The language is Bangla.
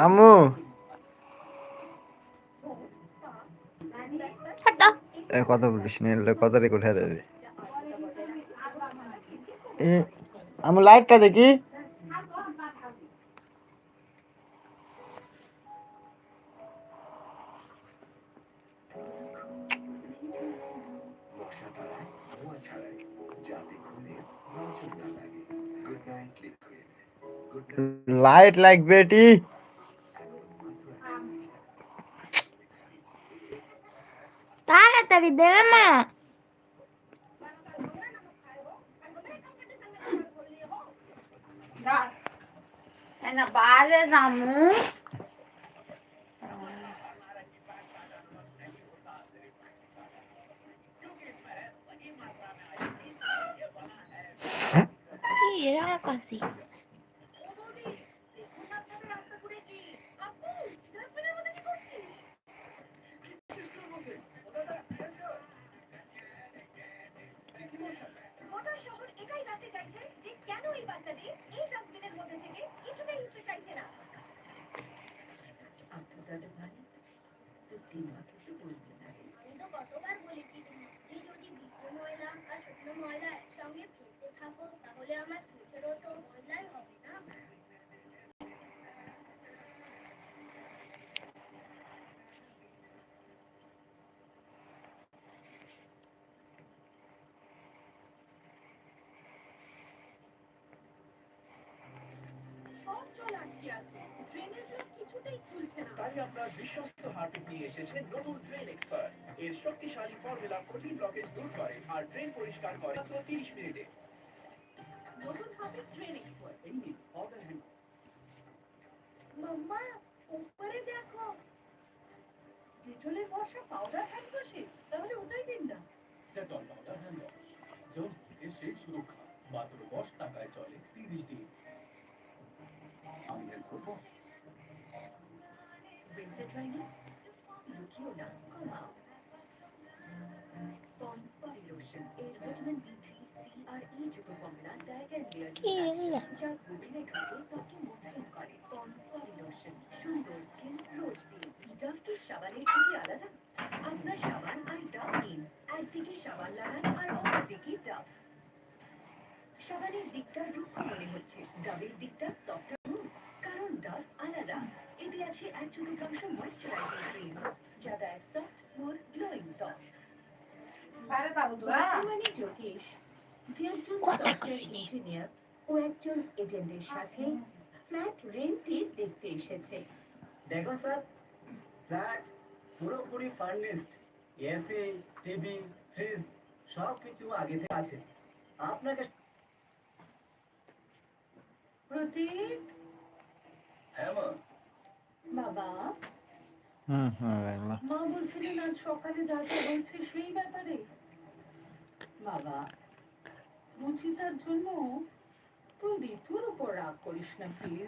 আম্মু কথা বলিস নি, কথা রেকর্ড হয়ে যাবে। আম্মু লাইটটা দেখি। লাইট লাগবে এটি। তাড়াতাড়ি দেবে মা। না বারে রামু কি এরা কাশি তাই আপনার বিশ্বস্ত হার্পিক নিয়ে এসেছে নতুন ড্রেন এক্সপার্ট। এর শক্তিশালী ফর্মুলা কঠিন ব্লকেজ দূর করে আর ড্রেন পরিষ্কার করে মাত্র 30 মিনিটে। নতুন হার্পিক ড্রেন এক্সপার্ট। এই নিন অর্ডার হ্যান্ড। মাম্মা উপরে দেখো, ডেটলের বর্ষা পাউডার হ্যান্ড ওয়াশে, তাহলে ওটাই দিন না। Dettol powder hand wash, George থেকে সেই সুরক্ষা, মাত্র 10 টাকায় চলে 30 দিন। আমি হেল্প করবো? Winter dryness? লুকিও না, কমাও। পন্ডস বডি লোশন এর ভিটামিন B3, C আর E যুক্ত ফর্মুলা ডায়েট এন্ড লেয়ার যা গভীরে ঢুকে ত্বকে মসৃণ করে। পন্ডস বডি লোশন, সুন্দর স্কিন রোজ দিন। ডাভ কি সাবানের থেকে আলাদা? আপনার সাবান আর ডাভ নিন, একদিকে সাবান লাগান আর অন্যদিকে ডাভ। সাবানের দিকটা রুক্ষ মনে হচ্ছে, ডাবের দিকটা সফট স্মুথ, কারণ ডাভ আলাদা। এতে আছে 1/4 ময়েশ্চারাইজিং ক্রিম, যা দেয় সফট স্মুথ গ্লোয়িং ত্বক। বর্তমানে জ্যোতিষ যে একজন সফটওয়্যার ইঞ্জিনিয়ার ও একজন এজেন্টের সাথে ফ্ল্যাট রেন্টে দেখতে এসেছে। দেখো স্যার, ফ্ল্যাট পুরোপুরি ফার্নিশড, এসি, টিভি, ফ্রিজ সব কিছু আগে থেকে আছে। আপনাকে প্রতীক। হ্যাঁ মা। বাবা। মা বলছিলেন আজ সকালে যা যা হয়েছে সেই ব্যাপারে। বাবা, রুচিতার জন্য তুই ঋতুর উপর রাগ করিস না প্লিজ।